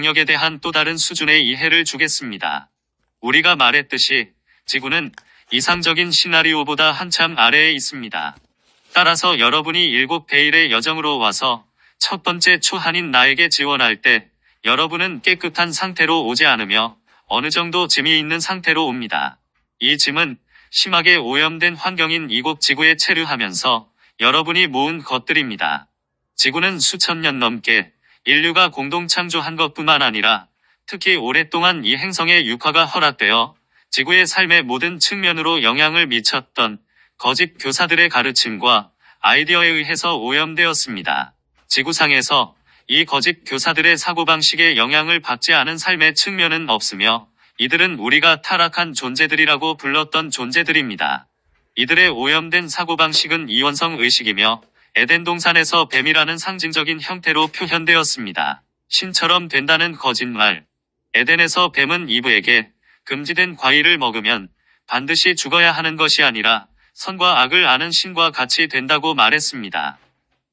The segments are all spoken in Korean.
능력에 대한 또 다른 수준의 이해를 주겠습니다. 우리가 말했듯이 지구는 이상적인 시나리오보다 한참 아래에 있습니다. 따라서 여러분이 7베일의 여정으로 와서 첫 번째 초한인 나에게 지원할 때 여러분은 깨끗한 상태로 오지 않으며 어느 정도 짐이 있는 상태로 옵니다. 이 짐은 심하게 오염된 환경인 이곳 지구에 체류하면서 여러분이 모은 것들입니다. 지구는 수천 년 넘게 인류가 공동 창조한 것뿐만 아니라 특히 오랫동안 이 행성의 육화가 허락되어 지구의 삶의 모든 측면으로 영향을 미쳤던 거짓 교사들의 가르침과 아이디어에 의해서 오염되었습니다. 지구상에서 이 거짓 교사들의 사고방식에 영향을 받지 않은 삶의 측면은 없으며 이들은 우리가 타락한 존재들이라고 불렀던 존재들입니다. 이들의 오염된 사고방식은 이원성 의식이며 에덴 동산에서 뱀이라는 상징적인 형태로 표현되었습니다. 신처럼 된다는 거짓말. 에덴에서 뱀은 이브에게 금지된 과일을 먹으면 반드시 죽어야 하는 것이 아니라 선과 악을 아는 신과 같이 된다고 말했습니다.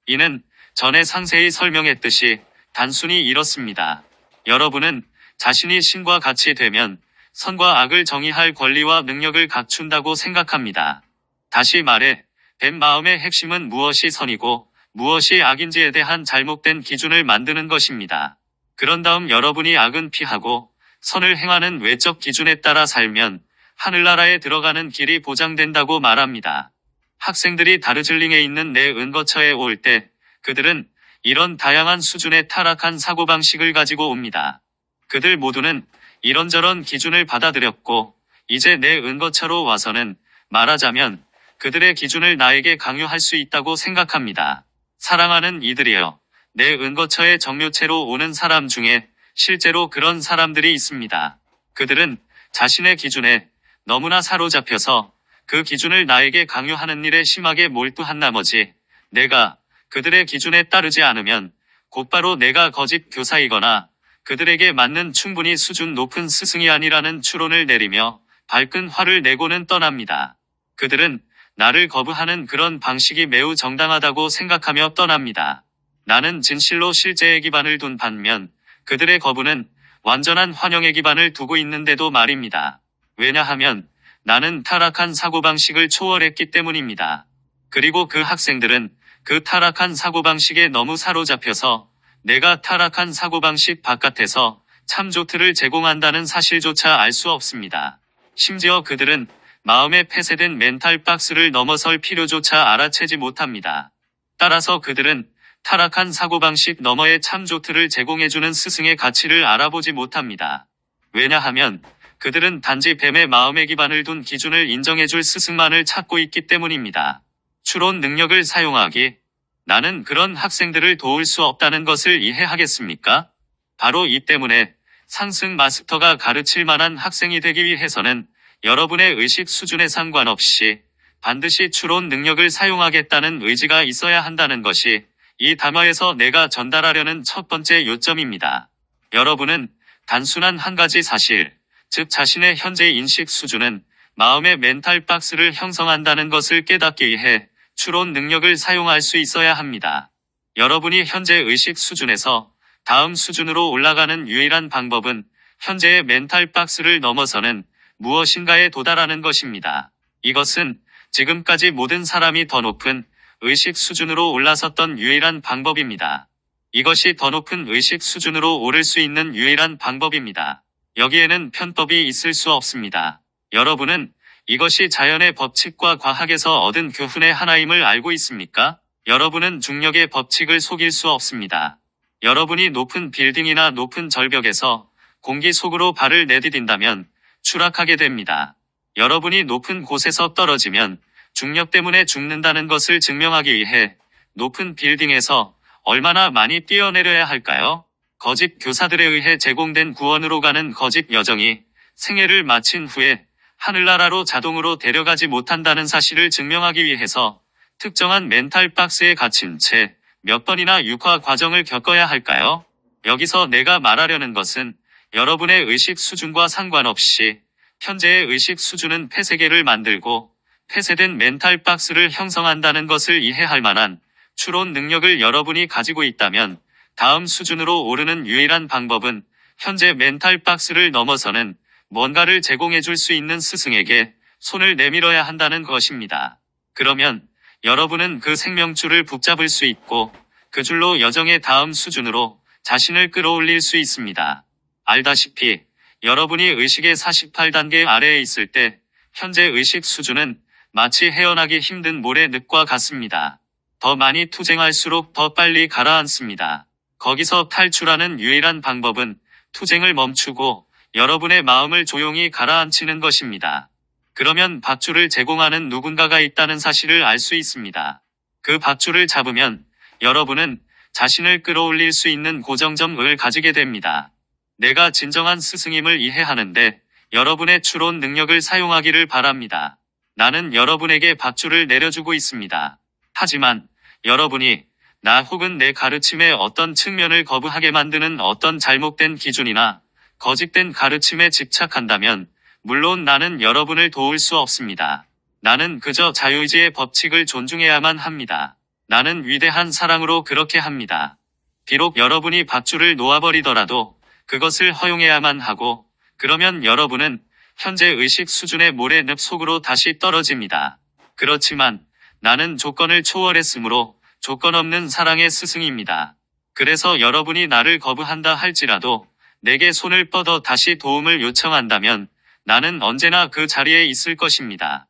이는 전에 상세히 설명했듯이 단순히 이렇습니다. 여러분은 자신이 신과 같이 되면 선과 악을 정의할 권리와 능력을 갖춘다고 생각합니다. 다시 말해, 뱀 마음의 핵심은 무엇이 선이고 무엇이 악인지에 대한 잘못된 기준을 만드는 것입니다. 그런 다음 여러분이 악은 피하고 선을 행하는 외적 기준에 따라 살면 하늘나라에 들어가는 길이 보장된다고 말합니다. 학생들이 다르즐링에 있는 내 은거처에 올 때 그들은 이런 다양한 수준의 타락한 사고방식을 가지고 옵니다. 그들 모두는 이런저런 기준을 받아들였고 이제 내 은거처로 와서는 말하자면 그들의 기준을 나에게 강요할 수 있다고 생각합니다. 사랑하는 이들이여, 내 은거처의 정묘체로 오는 사람 중에 실제로 그런 사람들이 있습니다. 그들은 자신의 기준에 너무나 사로잡혀서 그 기준을 나에게 강요하는 일에 심하게 몰두한 나머지 내가 그들의 기준에 따르지 않으면 곧바로 내가 거짓 교사이거나 그들에게 맞는 충분히 수준 높은 스승이 아니라는 추론을 내리며 발끈 화를 내고는 떠납니다. 그들은 나를 거부하는 그런 방식이 매우 정당하다고 생각하며 떠납니다. 나는 진실로 실제의 기반을 둔 반면 그들의 거부는 완전한 환영의 기반을 두고 있는데도 말입니다. 왜냐하면 나는 타락한 사고방식을 초월했기 때문입니다. 그리고 그 학생들은 그 타락한 사고방식에 너무 사로잡혀서 내가 타락한 사고방식 바깥에서 참조트를 제공한다는 사실조차 알 수 없습니다. 심지어 그들은 마음에 폐쇄된 멘탈 박스를 넘어설 필요조차 알아채지 못합니다. 따라서 그들은 타락한 사고방식 너머의 참조트를 제공해주는 스승의 가치를 알아보지 못합니다. 왜냐하면 그들은 단지 뱀의 마음에 기반을 둔 기준을 인정해줄 스승만을 찾고 있기 때문입니다. 추론 능력을 사용하기. 나는 그런 학생들을 도울 수 없다는 것을 이해하겠습니까? 바로 이 때문에 상승 마스터가 가르칠 만한 학생이 되기 위해서는 여러분의 의식 수준에 상관없이 반드시 추론 능력을 사용하겠다는 의지가 있어야 한다는 것이 이 담화에서 내가 전달하려는 첫 번째 요점입니다. 여러분은 단순한 한 가지 사실, 즉 자신의 현재 인식 수준은 마음의 멘탈 박스를 형성한다는 것을 깨닫기 위해 추론 능력을 사용할 수 있어야 합니다. 여러분이 현재 의식 수준에서 다음 수준으로 올라가는 유일한 방법은 현재의 멘탈 박스를 넘어서는 무엇인가에 도달하는 것입니다. 이것은 지금까지 모든 사람이 더 높은 의식 수준으로 올라섰던 유일한 방법입니다. 이것이 더 높은 의식 수준으로 오를 수 있는 유일한 방법입니다. 여기에는 편법이 있을 수 없습니다. 여러분은 이것이 자연의 법칙과 과학에서 얻은 교훈의 하나임을 알고 있습니까? 여러분은 중력의 법칙을 속일 수 없습니다. 여러분이 높은 빌딩이나 높은 절벽에서 공기 속으로 발을 내디딘다면 추락하게 됩니다. 여러분이 높은 곳에서 떨어지면 중력 때문에 죽는다는 것을 증명하기 위해 높은 빌딩에서 얼마나 많이 뛰어내려야 할까요? 거짓 교사들에 의해 제공된 구원으로 가는 거짓 여정이 생애를 마친 후에 하늘나라로 자동으로 데려가지 못한다는 사실을 증명하기 위해서 특정한 멘탈 박스에 갇힌 채 몇 번이나 육화 과정을 겪어야 할까요? 여기서 내가 말하려는 것은 여러분의 의식 수준과 상관없이 현재의 의식 수준은 폐쇄계를 만들고 폐쇄된 멘탈 박스를 형성한다는 것을 이해할 만한 추론 능력을 여러분이 가지고 있다면 다음 수준으로 오르는 유일한 방법은 현재 멘탈 박스를 넘어서는 뭔가를 제공해 줄 수 있는 스승에게 손을 내밀어야 한다는 것입니다. 그러면 여러분은 그 생명줄을 붙잡을 수 있고 그 줄로 여정의 다음 수준으로 자신을 끌어올릴 수 있습니다. 알다시피 여러분이 의식의 48단계 아래에 있을 때 현재 의식 수준은 마치 헤어나기 힘든 모래늪과 같습니다. 더 많이 투쟁할수록 더 빨리 가라앉습니다. 거기서 탈출하는 유일한 방법은 투쟁을 멈추고 여러분의 마음을 조용히 가라앉히는 것입니다. 그러면 밧줄을 제공하는 누군가가 있다는 사실을 알 수 있습니다. 그 밧줄을 잡으면 여러분은 자신을 끌어올릴 수 있는 고정점을 가지게 됩니다. 내가 진정한 스승임을 이해하는데 여러분의 추론 능력을 사용하기를 바랍니다. 나는 여러분에게 밧줄을 내려주고 있습니다. 하지만 여러분이 나 혹은 내 가르침의 어떤 측면을 거부하게 만드는 어떤 잘못된 기준이나 거짓된 가르침에 집착한다면 물론 나는 여러분을 도울 수 없습니다. 나는 그저 자유의지의 법칙을 존중해야만 합니다. 나는 위대한 사랑으로 그렇게 합니다. 비록 여러분이 밧줄을 놓아버리더라도 그것을 허용해야만 하고 그러면 여러분은 현재 의식 수준의 모래늪 속으로 다시 떨어집니다. 그렇지만 나는 조건을 초월했으므로 조건 없는 사랑의 스승입니다. 그래서 여러분이 나를 거부한다 할지라도 내게 손을 뻗어 다시 도움을 요청한다면 나는 언제나 그 자리에 있을 것입니다.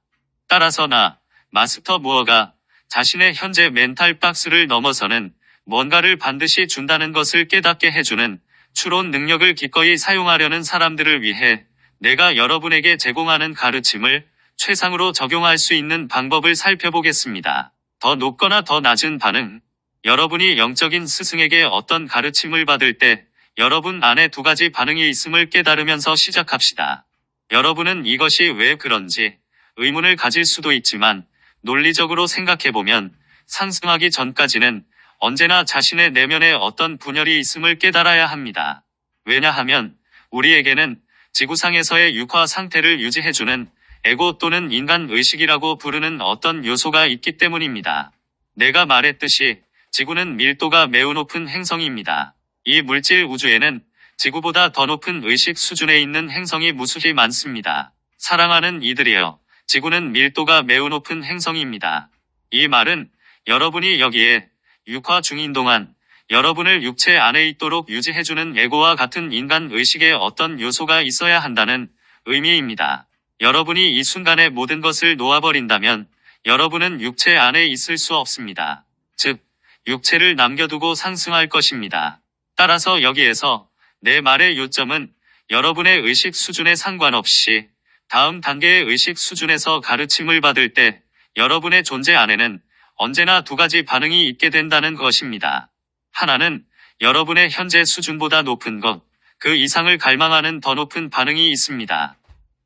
따라서 나, 마스터 무어가 자신의 현재 멘탈 박스를 넘어서는 뭔가를 반드시 준다는 것을 깨닫게 해주는 추론 능력을 기꺼이 사용하려는 사람들을 위해 내가 여러분에게 제공하는 가르침을 최상으로 적용할 수 있는 방법을 살펴보겠습니다. 더 높거나 더 낮은 반응. 여러분이 영적인 스승에게 어떤 가르침을 받을 때 여러분 안에 두 가지 반응이 있음을 깨달으면서 시작합시다. 여러분은 이것이 왜 그런지 의문을 가질 수도 있지만 논리적으로 생각해보면 상승하기 전까지는 언제나 자신의 내면에 어떤 분열이 있음을 깨달아야 합니다. 왜냐하면 우리에게는 지구상에서의 육화 상태를 유지해주는 에고 또는 인간 의식이라고 부르는 어떤 요소가 있기 때문입니다. 내가 말했듯이 지구는 밀도가 매우 높은 행성입니다. 이 물질 우주에는 지구보다 더 높은 의식 수준에 있는 행성이 무수히 많습니다. 사랑하는 이들이여, 지구는 밀도가 매우 높은 행성입니다. 이 말은 여러분이 여기에 육화 중인 동안 여러분을 육체 안에 있도록 유지해주는 에고와 같은 인간 의식의 어떤 요소가 있어야 한다는 의미입니다. 여러분이 이 순간에 모든 것을 놓아버린다면 여러분은 육체 안에 있을 수 없습니다. 즉, 육체를 남겨두고 상승할 것입니다. 따라서 여기에서 내 말의 요점은 여러분의 의식 수준에 상관없이 다음 단계의 의식 수준에서 가르침을 받을 때 여러분의 존재 안에는 언제나 두 가지 반응이 있게 된다는 것입니다. 하나는 여러분의 현재 수준보다 높은 것, 그 이상을 갈망하는 더 높은 반응이 있습니다.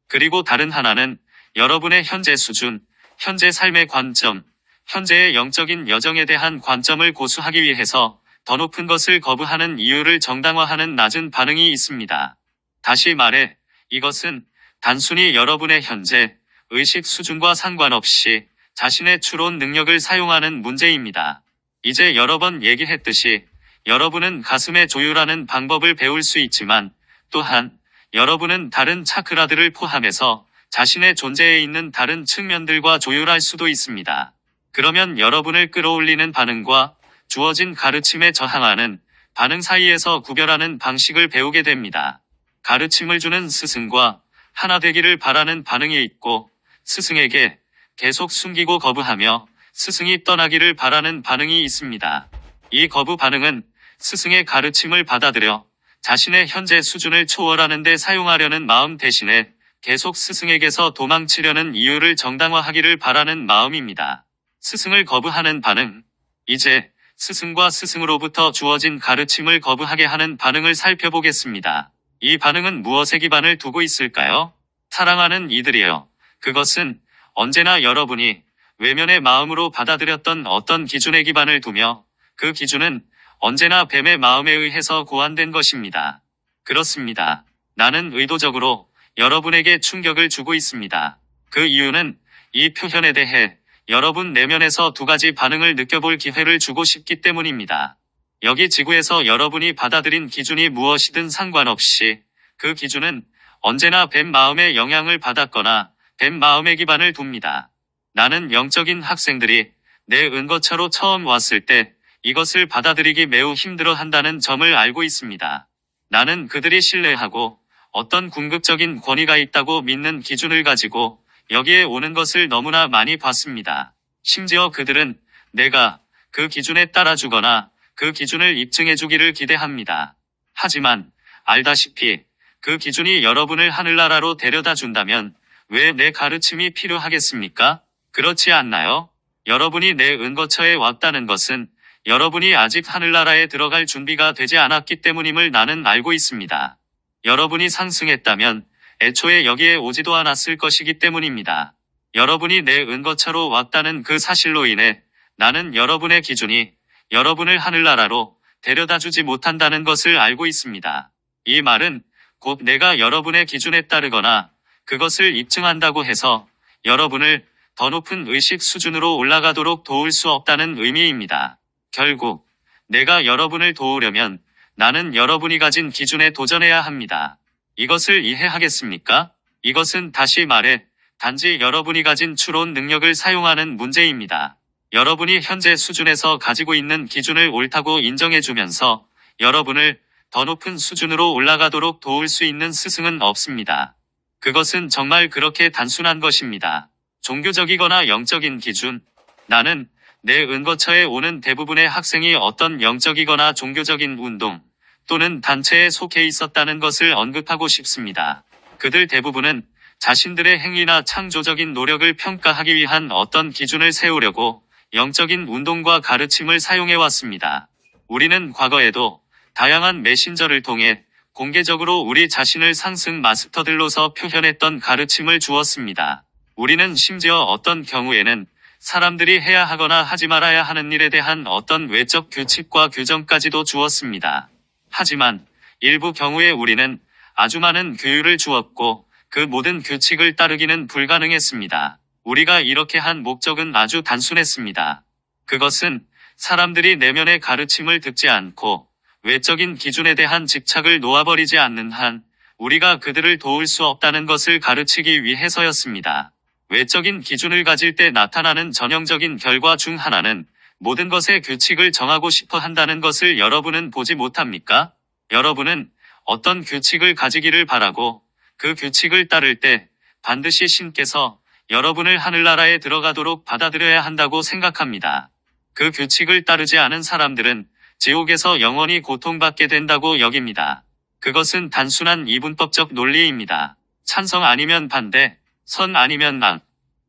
그리고 다른 하나는 여러분의 현재 수준, 현재 삶의 관점, 현재의 영적인 여정에 대한 관점을 고수하기 위해서 더 높은 것을 거부하는 이유를 정당화하는 낮은 반응이 있습니다. 다시 말해, 이것은 단순히 여러분의 현재 의식 수준과 상관없이 자신의 추론 능력을 사용하는 문제입니다. 이제 여러 번 얘기했듯이 여러분은 가슴에 조율하는 방법을 배울 수 있지만 또한 여러분은 다른 차크라들을 포함해서 자신의 존재에 있는 다른 측면들과 조율할 수도 있습니다. 그러면 여러분을 끌어올리는 반응과 주어진 가르침에 저항하는 반응 사이에서 구별하는 방식을 배우게 됩니다. 가르침을 주는 스승과 하나 되기를 바라는 반응이 있고 스승에게 계속 숨기고 거부하며 스승이 떠나기를 바라는 반응이 있습니다. 이 거부 반응은 스승의 가르침을 받아들여 자신의 현재 수준을 초월하는 데 사용하려는 마음 대신에 계속 스승에게서 도망치려는 이유를 정당화하기를 바라는 마음입니다. 스승을 거부하는 반응. 이제 스승과 스승으로부터 주어진 가르침을 거부하게 하는 반응을 살펴보겠습니다. 이 반응은 무엇에 기반을 두고 있을까요? 사랑하는 이들이여, 그것은 언제나 여러분이 외면의 마음으로 받아들였던 어떤 기준에 기반을 두며 그 기준은 언제나 뱀의 마음에 의해서 고안된 것입니다. 그렇습니다. 나는 의도적으로 여러분에게 충격을 주고 있습니다. 그 이유는 이 표현에 대해 여러분 내면에서 두 가지 반응을 느껴볼 기회를 주고 싶기 때문입니다. 여기 지구에서 여러분이 받아들인 기준이 무엇이든 상관없이 그 기준은 언제나 뱀 마음의 영향을 받았거나 뱀 마음의 기반을 둡니다. 나는 영적인 학생들이 내 은거처로 처음 왔을 때 이것을 받아들이기 매우 힘들어 한다는 점을 알고 있습니다. 나는 그들이 신뢰하고 어떤 궁극적인 권위가 있다고 믿는 기준을 가지고 여기에 오는 것을 너무나 많이 봤습니다. 심지어 그들은 내가 그 기준에 따라주거나 그 기준을 입증해주기를 기대합니다. 하지만 알다시피 그 기준이 여러분을 하늘나라로 데려다 준다면 왜 내 가르침이 필요하겠습니까? 그렇지 않나요? 여러분이 내 은거처에 왔다는 것은 여러분이 아직 하늘나라에 들어갈 준비가 되지 않았기 때문임을 나는 알고 있습니다. 여러분이 상승했다면 애초에 여기에 오지도 않았을 것이기 때문입니다. 여러분이 내 은거처로 왔다는 그 사실로 인해 나는 여러분의 기준이 여러분을 하늘나라로 데려다 주지 못한다는 것을 알고 있습니다. 이 말은 곧 내가 여러분의 기준에 따르거나 그것을 입증한다고 해서 여러분을 더 높은 의식 수준으로 올라가도록 도울 수 없다는 의미입니다. 결국 내가 여러분을 도우려면 나는 여러분이 가진 기준에 도전해야 합니다. 이것을 이해하겠습니까? 이것은 다시 말해 단지 여러분이 가진 추론 능력을 사용하는 문제입니다. 여러분이 현재 수준에서 가지고 있는 기준을 옳다고 인정해주면서 여러분을 더 높은 수준으로 올라가도록 도울 수 있는 스승은 없습니다. 그것은 정말 그렇게 단순한 것입니다. 종교적이거나 영적인 기준. 나는 내 은거처에 오는 대부분의 학생이 어떤 영적이거나 종교적인 운동 또는 단체에 속해 있었다는 것을 언급하고 싶습니다. 그들 대부분은 자신들의 행위나 창조적인 노력을 평가하기 위한 어떤 기준을 세우려고 영적인 운동과 가르침을 사용해왔습니다. 우리는 과거에도 다양한 메신저를 통해 공개적으로 우리 자신을 상승 마스터들로서 표현했던 가르침을 주었습니다. 우리는 심지어 어떤 경우에는 사람들이 해야 하거나 하지 말아야 하는 일에 대한 어떤 외적 규칙과 규정까지도 주었습니다. 하지만 일부 경우에 우리는 아주 많은 규율을 주었고 그 모든 규칙을 따르기는 불가능했습니다. 우리가 이렇게 한 목적은 아주 단순했습니다. 그것은 사람들이 내면의 가르침을 듣지 않고 외적인 기준에 대한 집착을 놓아버리지 않는 한 우리가 그들을 도울 수 없다는 것을 가르치기 위해서였습니다. 외적인 기준을 가질 때 나타나는 전형적인 결과 중 하나는 모든 것의 규칙을 정하고 싶어 한다는 것을 여러분은 보지 못합니까? 여러분은 어떤 규칙을 가지기를 바라고 그 규칙을 따를 때 반드시 신께서 여러분을 하늘나라에 들어가도록 받아들여야 한다고 생각합니다. 그 규칙을 따르지 않은 사람들은 지옥에서 영원히 고통받게 된다고 여깁니다. 그것은 단순한 이분법적 논리입니다. 찬성 아니면 반대, 선 아니면 악,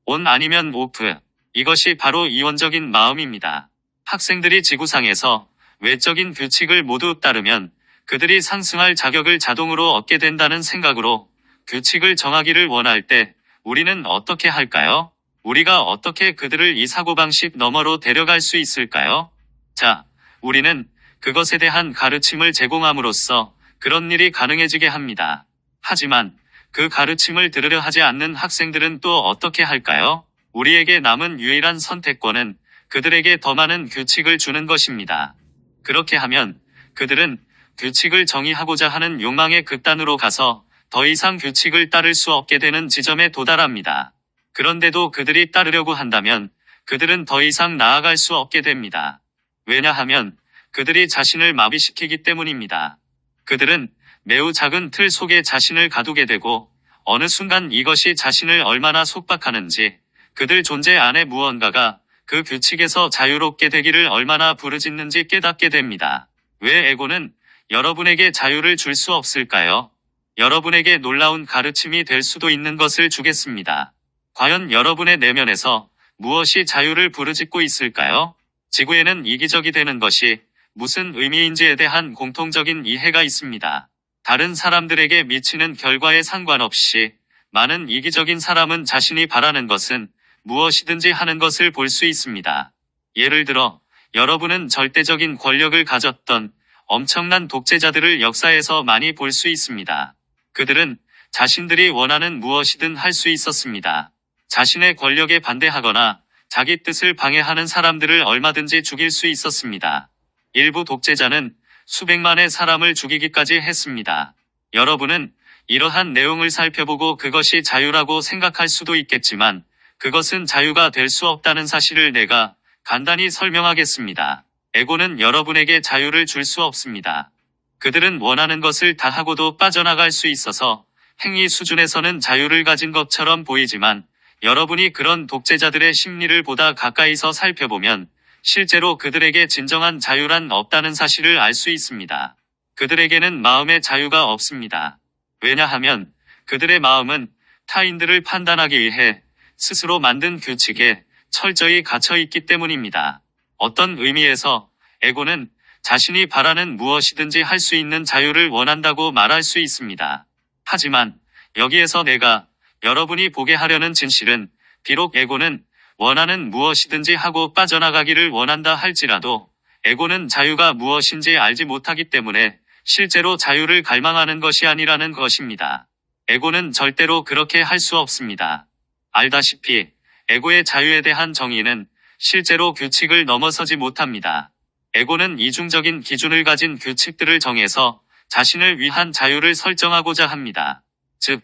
온 아니면 오프. 이것이 바로 이원적인 마음입니다. 학생들이 지구상에서 외적인 규칙을 모두 따르면 그들이 상승할 자격을 자동으로 얻게 된다는 생각으로 규칙을 정하기를 원할 때 우리는 어떻게 할까요? 우리가 어떻게 그들을 이 사고방식 너머로 데려갈 수 있을까요? 자, 우리는 그것에 대한 가르침을 제공함으로써 그런 일이 가능해지게 합니다. 하지만 그 가르침을 들으려 하지 않는 학생들은 또 어떻게 할까요? 우리에게 남은 유일한 선택권은 그들에게 더 많은 규칙을 주는 것입니다. 그렇게 하면 그들은 규칙을 정의하고자 하는 욕망의 극단으로 가서 더 이상 규칙을 따를 수 없게 되는 지점에 도달합니다. 그런데도 그들이 따르려고 한다면 그들은 더 이상 나아갈 수 없게 됩니다. 왜냐하면 그들이 자신을 마비시키기 때문입니다. 그들은 매우 작은 틀 속에 자신을 가두게 되고 어느 순간 이것이 자신을 얼마나 속박하는지 그들 존재 안에 무언가가 그 규칙에서 자유롭게 되기를 얼마나 부르짖는지 깨닫게 됩니다. 왜 에고는 여러분에게 자유를 줄 수 없을까요? 여러분에게 놀라운 가르침이 될 수도 있는 것을 주겠습니다. 과연 여러분의 내면에서 무엇이 자유를 부르짖고 있을까요? 지구에는 이기적이 되는 것이 무슨 의미인지에 대한 공통적인 이해가 있습니다. 다른 사람들에게 미치는 결과에 상관없이 많은 이기적인 사람은 자신이 바라는 것은 무엇이든지 하는 것을 볼 수 있습니다. 예를 들어 여러분은 절대적인 권력을 가졌던 엄청난 독재자들을 역사에서 많이 볼 수 있습니다. 그들은 자신들이 원하는 무엇이든 할 수 있었습니다. 자신의 권력에 반대하거나 자기 뜻을 방해하는 사람들을 얼마든지 죽일 수 있었습니다. 일부 독재자는 수백만의 사람을 죽이기까지 했습니다. 여러분은 이러한 내용을 살펴보고 그것이 자유라고 생각할 수도 있겠지만 그것은 자유가 될 수 없다는 사실을 내가 간단히 설명하겠습니다. 에고는 여러분에게 자유를 줄 수 없습니다. 그들은 원하는 것을 다 하고도 빠져나갈 수 있어서 행위 수준에서는 자유를 가진 것처럼 보이지만 여러분이 그런 독재자들의 심리를 보다 가까이서 살펴보면 실제로 그들에게 진정한 자유란 없다는 사실을 알 수 있습니다. 그들에게는 마음의 자유가 없습니다. 왜냐하면 그들의 마음은 타인들을 판단하기 위해 스스로 만든 규칙에 철저히 갇혀 있기 때문입니다. 어떤 의미에서 에고는 자신이 바라는 무엇이든지 할 수 있는 자유를 원한다고 말할 수 있습니다. 하지만 여기에서 내가 여러분이 보게 하려는 진실은 비록 에고는 원하는 무엇이든지 하고 빠져나가기를 원한다 할지라도 에고는 자유가 무엇인지 알지 못하기 때문에 실제로 자유를 갈망하는 것이 아니라는 것입니다. 에고는 절대로 그렇게 할 수 없습니다. 알다시피 에고의 자유에 대한 정의는 실제로 규칙을 넘어서지 못합니다. 에고는 이중적인 기준을 가진 규칙들을 정해서 자신을 위한 자유를 설정하고자 합니다. 즉,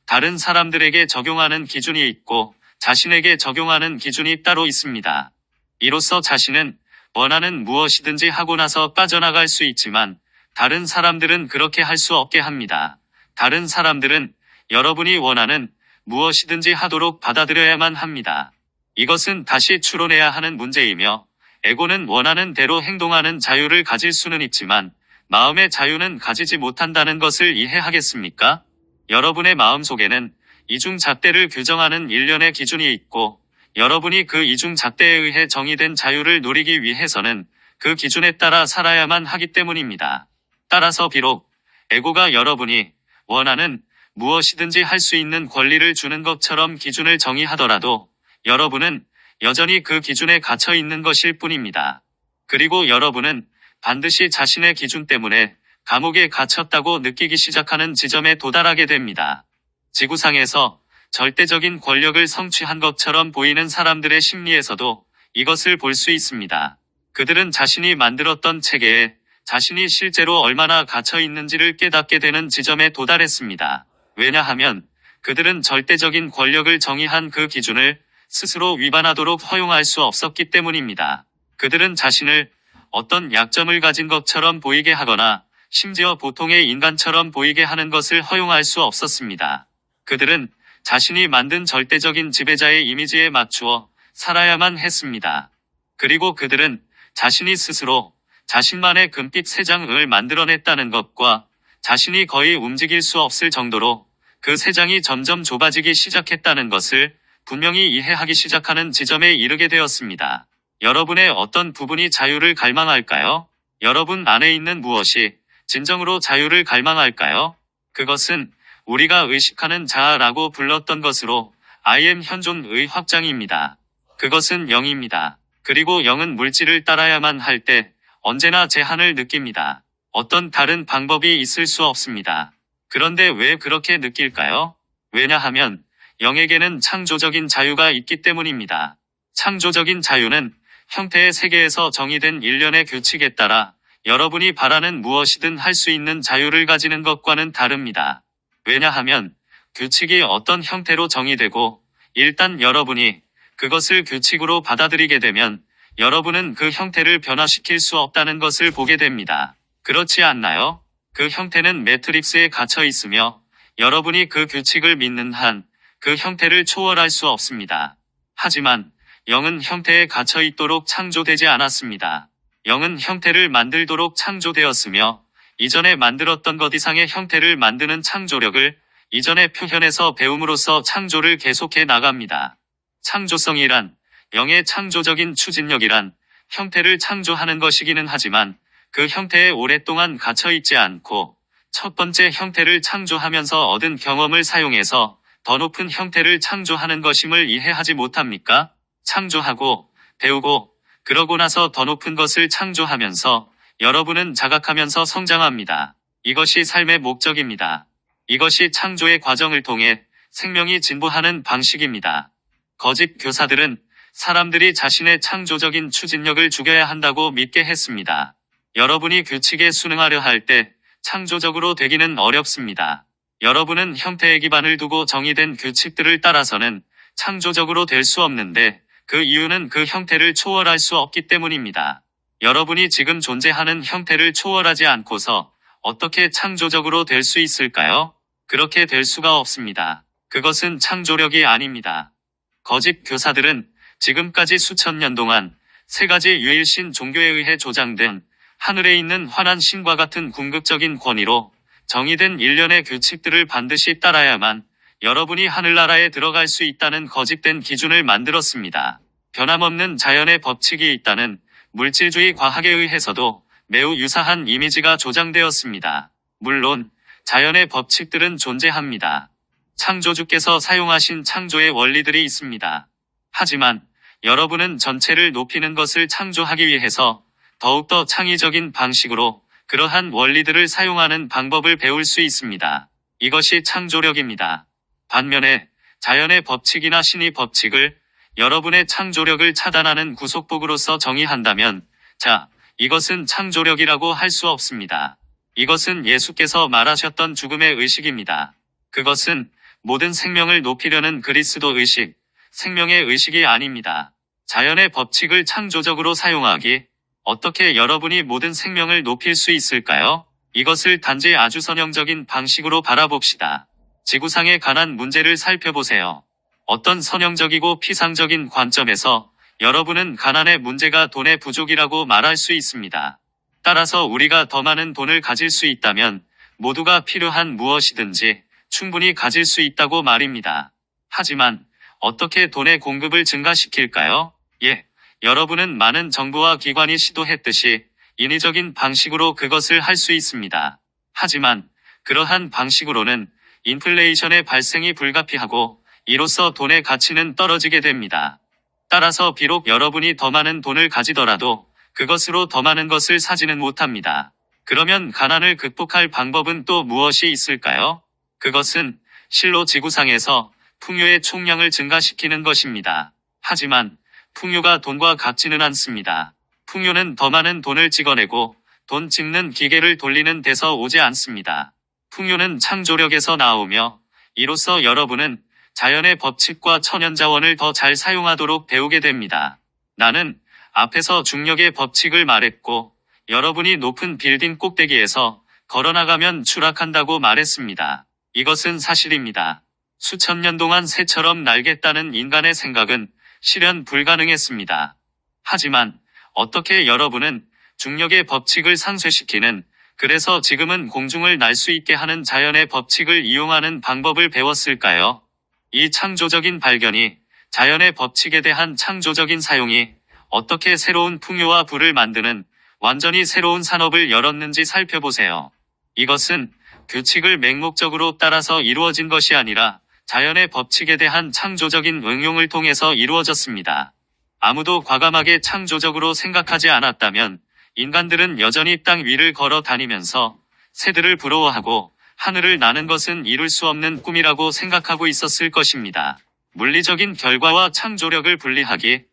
다른 사람들에게 적용하는 기준이 있고 자신에게 적용하는 기준이 따로 있습니다. 이로써 자신은 원하는 무엇이든지 하고 나서 빠져나갈 수 있지만 다른 사람들은 그렇게 할 수 없게 합니다. 다른 사람들은 여러분이 원하는 무엇이든지 하도록 받아들여야만 합니다. 이것은 다시 추론해야 하는 문제이며 에고는 원하는 대로 행동하는 자유를 가질 수는 있지만 마음의 자유는 가지지 못한다는 것을 이해하겠습니까? 여러분의 마음속에는 이중잣대를 규정하는 일련의 기준이 있고 여러분이 그 이중잣대에 의해 정의된 자유를 누리기 위해서는 그 기준에 따라 살아야만 하기 때문입니다. 따라서 비록 에고가 여러분이 원하는 무엇이든지 할 수 있는 권리를 주는 것처럼 기준을 정의하더라도 여러분은 여전히 그 기준에 갇혀 있는 것일 뿐입니다. 그리고 여러분은 반드시 자신의 기준 때문에 감옥에 갇혔다고 느끼기 시작하는 지점에 도달하게 됩니다. 지구상에서 절대적인 권력을 성취한 것처럼 보이는 사람들의 심리에서도 이것을 볼 수 있습니다. 그들은 자신이 만들었던 체계에 자신이 실제로 얼마나 갇혀 있는지를 깨닫게 되는 지점에 도달했습니다. 왜냐하면 그들은 절대적인 권력을 정의한 그 기준을 스스로 위반하도록 허용할 수 없었기 때문입니다. 그들은 자신을 어떤 약점을 가진 것처럼 보이게 하거나 심지어 보통의 인간처럼 보이게 하는 것을 허용할 수 없었습니다. 그들은 자신이 만든 절대적인 지배자의 이미지에 맞추어 살아야만 했습니다. 그리고 그들은 자신이 스스로 자신만의 금빛 세장을 만들어냈다는 것과 자신이 거의 움직일 수 없을 정도로 그 세장이 점점 좁아지기 시작했다는 것을 분명히 이해하기 시작하는 지점에 이르게 되었습니다. 여러분의 어떤 부분이 자유를 갈망할까요? 여러분 안에 있는 무엇이 진정으로 자유를 갈망할까요? 그것은 우리가 의식하는 자아라고 불렀던 것으로 I am 현존의 확장입니다. 그것은 영입니다. 그리고 영은 물질을 따라야만 할 때 언제나 제한을 느낍니다. 어떤 다른 방법이 있을 수 없습니다. 그런데 왜 그렇게 느낄까요? 왜냐하면 영에게는 창조적인 자유가 있기 때문입니다. 창조적인 자유는 형태의 세계에서 정의된 일련의 규칙에 따라 여러분이 바라는 무엇이든 할 수 있는 자유를 가지는 것과는 다릅니다. 왜냐하면 규칙이 어떤 형태로 정의되고 일단 여러분이 그것을 규칙으로 받아들이게 되면 여러분은 그 형태를 변화시킬 수 없다는 것을 보게 됩니다. 그렇지 않나요? 그 형태는 매트릭스에 갇혀 있으며 여러분이 그 규칙을 믿는 한 그 형태를 초월할 수 없습니다. 하지만 영은 형태에 갇혀 있도록 창조되지 않았습니다. 영은 형태를 만들도록 창조되었으며 이전에 만들었던 것 이상의 형태를 만드는 창조력을 이전의 표현에서 배움으로써 창조를 계속해 나갑니다. 창조성이란 영의 창조적인 추진력이란 형태를 창조하는 것이기는 하지만 그 형태에 오랫동안 갇혀 있지 않고 첫 번째 형태를 창조하면서 얻은 경험을 사용해서 더 높은 형태를 창조하는 것임을 이해하지 못합니까? 창조하고 배우고 그러고 나서 더 높은 것을 창조하면서 여러분은 자각하면서 성장합니다. 이것이 삶의 목적입니다. 이것이 창조의 과정을 통해 생명이 진보하는 방식입니다. 거짓 교사들은 사람들이 자신의 창조적인 추진력을 죽여야 한다고 믿게 했습니다. 여러분이 규칙에 순응하려 할 때 창조적으로 되기는 어렵습니다. 여러분은 형태의 기반을 두고 정의된 규칙들을 따라서는 창조적으로 될 수 없는데 그 이유는 그 형태를 초월할 수 없기 때문입니다. 여러분이 지금 존재하는 형태를 초월하지 않고서 어떻게 창조적으로 될 수 있을까요? 그렇게 될 수가 없습니다. 그것은 창조력이 아닙니다. 거짓 교사들은 지금까지 수천 년 동안 세 가지 유일신 종교에 의해 조장된 하늘에 있는 환한 신과 같은 궁극적인 권위로 정의된 일련의 규칙들을 반드시 따라야만 여러분이 하늘나라에 들어갈 수 있다는 거짓된 기준을 만들었습니다. 변함없는 자연의 법칙이 있다는 물질주의 과학에 의해서도 매우 유사한 이미지가 조장되었습니다. 물론 자연의 법칙들은 존재합니다. 창조주께서 사용하신 창조의 원리들이 있습니다. 하지만 여러분은 전체를 높이는 것을 창조하기 위해서 더욱더 창의적인 방식으로 그러한 원리들을 사용하는 방법을 배울 수 있습니다. 이것이 창조력입니다. 반면에 자연의 법칙이나 신의 법칙을 여러분의 창조력을 차단하는 구속복으로서 정의한다면, 이것은 창조력이라고 할 수 없습니다. 이것은 예수께서 말하셨던 죽음의 의식입니다. 그것은 모든 생명을 높이려는 그리스도 의식, 생명의 의식이 아닙니다. 자연의 법칙을 창조적으로 사용하기, 어떻게 여러분이 모든 생명을 높일 수 있을까요? 이것을 단지 아주 선형적인 방식으로 바라봅시다. 지구상에 관한 문제를 살펴보세요. 어떤 선형적이고 피상적인 관점에서 여러분은 가난의 문제가 돈의 부족이라고 말할 수 있습니다. 따라서 우리가 더 많은 돈을 가질 수 있다면 모두가 필요한 무엇이든지 충분히 가질 수 있다고 말입니다. 하지만 어떻게 돈의 공급을 증가시킬까요? 여러분은 많은 정부와 기관이 시도했듯이 인위적인 방식으로 그것을 할 수 있습니다. 하지만 그러한 방식으로는 인플레이션의 발생이 불가피하고 이로써 돈의 가치는 떨어지게 됩니다. 따라서 비록 여러분이 더 많은 돈을 가지더라도 그것으로 더 많은 것을 사지는 못합니다. 그러면 가난을 극복할 방법은 또 무엇이 있을까요? 그것은 실로 지구상에서 풍요의 총량을 증가시키는 것입니다. 하지만 풍요가 돈과 같지는 않습니다. 풍요는 더 많은 돈을 찍어내고 돈 찍는 기계를 돌리는 데서 오지 않습니다. 풍요는 창조력에서 나오며 이로써 여러분은 자연의 법칙과 천연자원을 더 잘 사용하도록 배우게 됩니다. 나는 앞에서 중력의 법칙을 말했고 여러분이 높은 빌딩 꼭대기에서 걸어나가면 추락한다고 말했습니다. 이것은 사실입니다. 수천 년 동안 새처럼 날겠다는 인간의 생각은 실현 불가능했습니다. 하지만 어떻게 여러분은 중력의 법칙을 상쇄시키는, 그래서 지금은 공중을 날 수 있게 하는 자연의 법칙을 이용하는 방법을 배웠을까요? 이 창조적인 발견이, 자연의 법칙에 대한 창조적인 사용이 어떻게 새로운 풍요와 부를 만드는 완전히 새로운 산업을 열었는지 살펴보세요. 이것은 규칙을 맹목적으로 따라서 이루어진 것이 아니라 자연의 법칙에 대한 창조적인 응용을 통해서 이루어졌습니다. 아무도 과감하게 창조적으로 생각하지 않았다면 인간들은 여전히 땅 위를 걸어 다니면서 새들을 부러워하고 하늘을 나는 것은 이룰 수 없는 꿈이라고 생각하고 있었을 것입니다. 물리적인 결과와 창조력을 분리하기.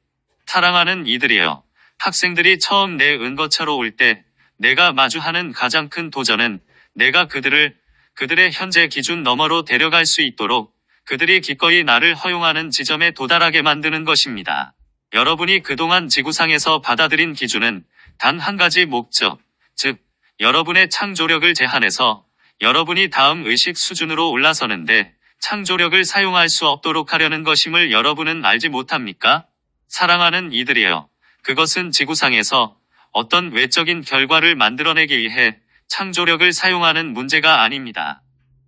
사랑하는 이들이여, 학생들이 처음 내 은거차로 올 때 내가 마주하는 가장 큰 도전은 내가 그들의 현재 기준 너머로 데려갈 수 있도록 그들이 기꺼이 나를 허용하는 지점에 도달하게 만드는 것입니다. 여러분이 그동안 지구상에서 받아들인 기준은 단 한 가지 목적, 즉 여러분의 창조력을 제한해서 여러분이 다음 의식 수준으로 올라서는데 창조력을 사용할 수 없도록 하려는 것임을 여러분은 알지 못합니까? 사랑하는 이들이여, 그것은 지구상에서 어떤 외적인 결과를 만들어내기 위해 창조력을 사용하는 문제가 아닙니다.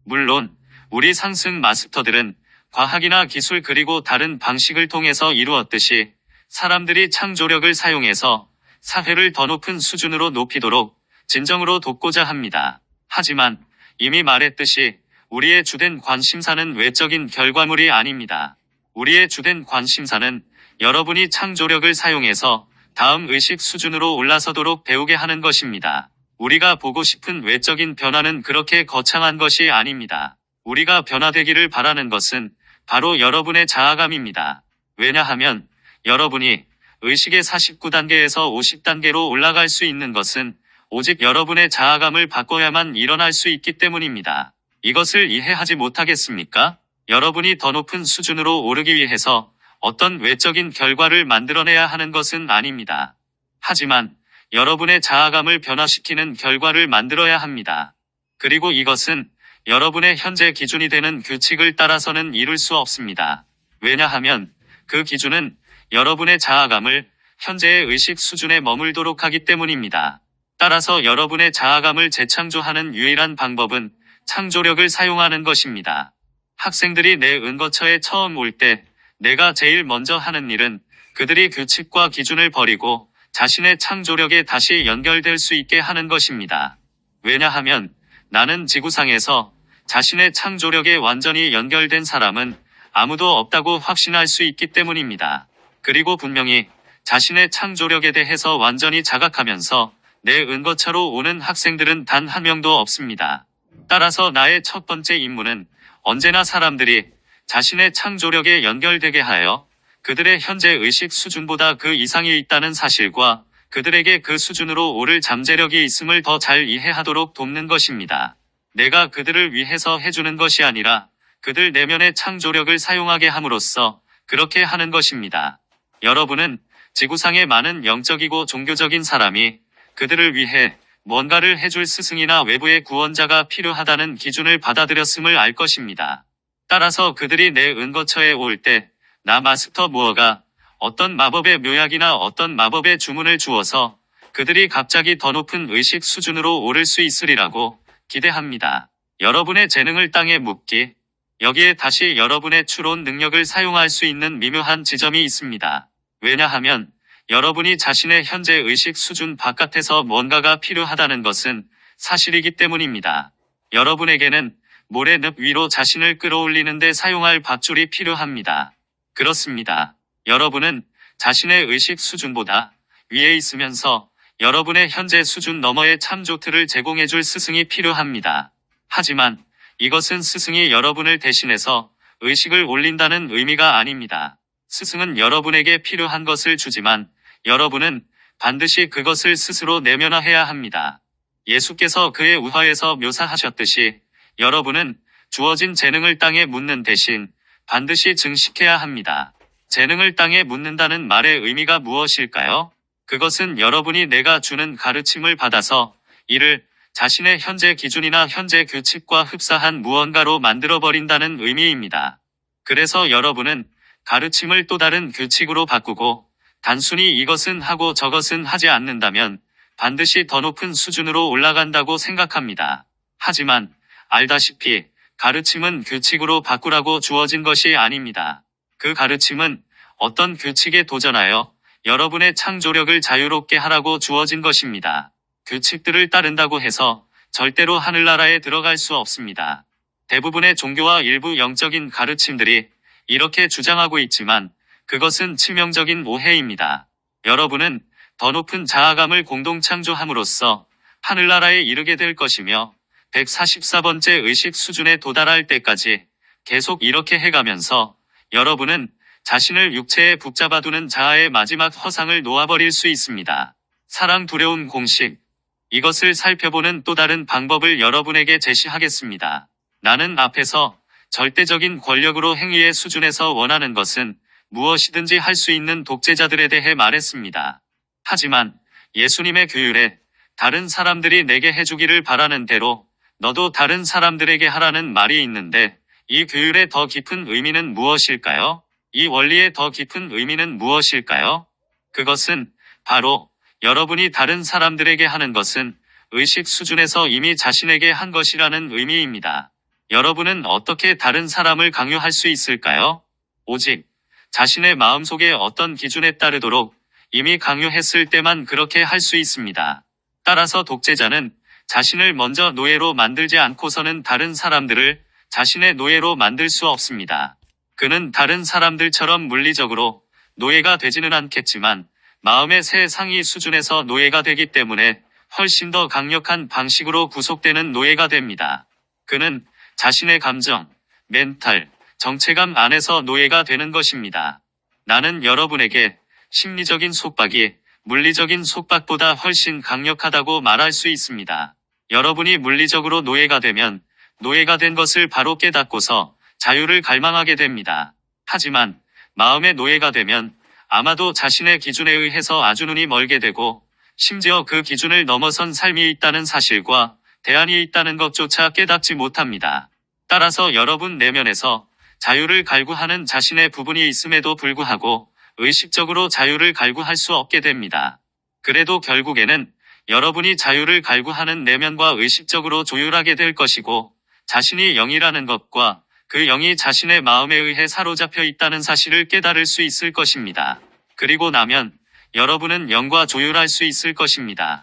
물론 우리 상승 마스터들은 과학이나 기술 그리고 다른 방식을 통해서 이루었듯이 사람들이 창조력을 사용해서 사회를 더 높은 수준으로 높이도록 진정으로 돕고자 합니다. 하지만 이미 말했듯이 우리의 주된 관심사는 외적인 결과물이 아닙니다. 우리의 주된 관심사는 여러분이 창조력을 사용해서 다음 의식 수준으로 올라서도록 배우게 하는 것입니다. 우리가 보고 싶은 외적인 변화는 그렇게 거창한 것이 아닙니다. 우리가 변화되기를 바라는 것은 바로 여러분의 자아감입니다. 왜냐하면 여러분이 의식의 49단계에서 50단계로 올라갈 수 있는 것은 오직 여러분의 자아감을 바꿔야만 일어날 수 있기 때문입니다. 이것을 이해하지 못하겠습니까? 여러분이 더 높은 수준으로 오르기 위해서 어떤 외적인 결과를 만들어내야 하는 것은 아닙니다. 하지만 여러분의 자아감을 변화시키는 결과를 만들어야 합니다. 그리고 이것은 여러분의 현재 기준이 되는 규칙을 따라서는 이룰 수 없습니다. 왜냐하면 그 기준은 여러분의 자아감을 현재의 의식 수준에 머물도록 하기 때문입니다. 따라서 여러분의 자아감을 재창조하는 유일한 방법은 창조력을 사용하는 것입니다. 학생들이 내 은거처에 처음 올 때 내가 제일 먼저 하는 일은 그들이 규칙과 기준을 버리고 자신의 창조력에 다시 연결될 수 있게 하는 것입니다. 왜냐하면 나는 지구상에서 자신의 창조력에 완전히 연결된 사람은 아무도 없다고 확신할 수 있기 때문입니다. 그리고 분명히 자신의 창조력에 대해서 완전히 자각하면서 내 은거처로 오는 학생들은 단 한 명도 없습니다. 따라서 나의 첫 번째 임무는 언제나 사람들이 자신의 창조력에 연결되게 하여 그들의 현재 의식 수준보다 그 이상이 있다는 사실과 그들에게 그 수준으로 오를 잠재력이 있음을 더 잘 이해하도록 돕는 것입니다. 내가 그들을 위해서 해주는 것이 아니라 그들 내면의 창조력을 사용하게 함으로써 그렇게 하는 것입니다. 여러분은 지구상의 많은 영적이고 종교적인 사람이 그들을 위해 뭔가를 해줄 스승이나 외부의 구원자가 필요하다는 기준을 받아들였음을 알 것입니다. 따라서 그들이 내 은거처에 올 때 나 마스터 무어가 어떤 마법의 묘약이나 어떤 마법의 주문을 주어서 그들이 갑자기 더 높은 의식 수준으로 오를 수 있으리라고 기대합니다. 여러분의 재능을 땅에 묻기. 여기에 다시 여러분의 추론 능력을 사용할 수 있는 미묘한 지점이 있습니다. 왜냐하면 여러분이 자신의 현재 의식 수준 바깥에서 뭔가가 필요하다는 것은 사실이기 때문입니다. 여러분에게는 모래늪 위로 자신을 끌어올리는 데 사용할 밧줄이 필요합니다. 그렇습니다. 여러분은 자신의 의식 수준보다 위에 있으면서 여러분의 현재 수준 너머의 참조틀을 제공해줄 스승이 필요합니다. 하지만 이것은 스승이 여러분을 대신해서 의식을 올린다는 의미가 아닙니다. 스승은 여러분에게 필요한 것을 주지만 여러분은 반드시 그것을 스스로 내면화해야 합니다. 예수께서 그의 우화에서 묘사하셨듯이 여러분은 주어진 재능을 땅에 묻는 대신 반드시 증식해야 합니다. 재능을 땅에 묻는다는 말의 의미가 무엇일까요? 그것은 여러분이 내가 주는 가르침을 받아서 이를 자신의 현재 기준이나 현재 규칙과 흡사한 무언가로 만들어버린다는 의미입니다. 그래서 여러분은 가르침을 또 다른 규칙으로 바꾸고 단순히 이것은 하고 저것은 하지 않는다면 반드시 더 높은 수준으로 올라간다고 생각합니다. 하지만 알다시피 가르침은 규칙으로 바꾸라고 주어진 것이 아닙니다. 그 가르침은 어떤 규칙에 도전하여 여러분의 창조력을 자유롭게 하라고 주어진 것입니다. 규칙들을 따른다고 해서 절대로 하늘나라에 들어갈 수 없습니다. 대부분의 종교와 일부 영적인 가르침들이 이렇게 주장하고 있지만 그것은 치명적인 오해입니다. 여러분은 더 높은 자아감을 공동 창조함으로써 하늘나라에 이르게 될 것이며 144번째 의식 수준에 도달할 때까지 계속 이렇게 해가면서 여러분은 자신을 육체에 붙잡아두는 자아의 마지막 허상을 놓아버릴 수 있습니다. 사랑 두려움 공식. 이것을 살펴보는 또 다른 방법을 여러분에게 제시하겠습니다. 나는 앞에서 절대적인 권력으로 행위의 수준에서 원하는 것은 무엇이든지 할 수 있는 독재자들에 대해 말했습니다. 하지만 예수님의 규율에 다른 사람들이 내게 해주기를 바라는 대로 너도 다른 사람들에게 하라는 말이 있는데 이 규율의 더 깊은 의미는 무엇일까요? 이 원리의 더 깊은 의미는 무엇일까요? 그것은 바로 여러분이 다른 사람들에게 하는 것은 의식 수준에서 이미 자신에게 한 것이라는 의미입니다. 여러분은 어떻게 다른 사람을 강요할 수 있을까요? 오직 자신의 마음속에 어떤 기준에 따르도록 이미 강요했을 때만 그렇게 할 수 있습니다. 따라서 독재자는 자신을 먼저 노예로 만들지 않고서는 다른 사람들을 자신의 노예로 만들 수 없습니다. 그는 다른 사람들처럼 물리적으로 노예가 되지는 않겠지만 마음의 새 상위 수준에서 노예가 되기 때문에 훨씬 더 강력한 방식으로 구속되는 노예가 됩니다. 그는 자신의 감정, 멘탈, 정체감 안에서 노예가 되는 것입니다. 나는 여러분에게 심리적인 속박이 물리적인 속박보다 훨씬 강력하다고 말할 수 있습니다. 여러분이 물리적으로 노예가 되면 노예가 된 것을 바로 깨닫고서 자유를 갈망하게 됩니다. 하지만 마음의 노예가 되면 아마도 자신의 기준에 의해서 아주 눈이 멀게 되고 심지어 그 기준을 넘어선 삶이 있다는 사실과 대안이 있다는 것조차 깨닫지 못합니다. 따라서 여러분 내면에서 자유를 갈구하는 자신의 부분이 있음에도 불구하고 의식적으로 자유를 갈구할 수 없게 됩니다. 그래도 결국에는 여러분이 자유를 갈구하는 내면과 의식적으로 조율하게 될 것이고 자신이 영이라는 것과 그 영이 자신의 마음에 의해 사로잡혀 있다는 사실을 깨달을 수 있을 것입니다. 그리고 나면 여러분은 영과 조율할 수 있을 것입니다.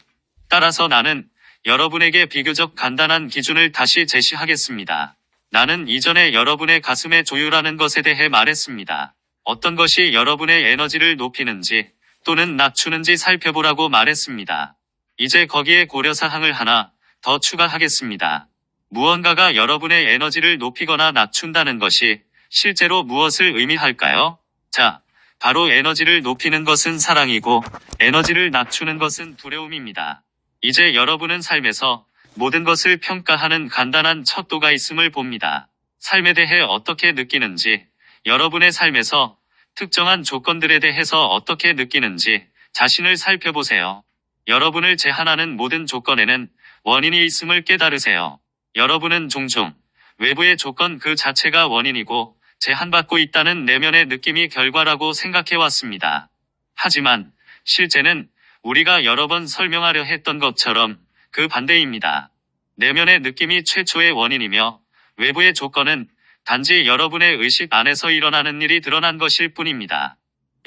따라서 나는 여러분에게 비교적 간단한 기준을 다시 제시하겠습니다. 나는 이전에 여러분의 가슴에 조율하는 것에 대해 말했습니다. 어떤 것이 여러분의 에너지를 높이는지 또는 낮추는지 살펴보라고 말했습니다. 이제 거기에 고려사항을 하나 더 추가하겠습니다. 무언가가 여러분의 에너지를 높이거나 낮춘다는 것이 실제로 무엇을 의미할까요? 자, 바로 에너지를 높이는 것은 사랑이고 에너지를 낮추는 것은 두려움입니다. 이제 여러분은 삶에서 모든 것을 평가하는 간단한 척도가 있음을 봅니다. 삶에 대해 어떻게 느끼는지, 여러분의 삶에서 특정한 조건들에 대해서 어떻게 느끼는지 자신을 살펴보세요. 여러분을 제한하는 모든 조건에는 원인이 있음을 깨달으세요. 여러분은 종종 외부의 조건 그 자체가 원인이고 제한받고 있다는 내면의 느낌이 결과라고 생각해왔습니다. 하지만 실제는 우리가 여러 번 설명하려 했던 것처럼 그 반대입니다. 내면의 느낌이 최초의 원인이며 외부의 조건은 단지 여러분의 의식 안에서 일어나는 일이 드러난 것일 뿐입니다.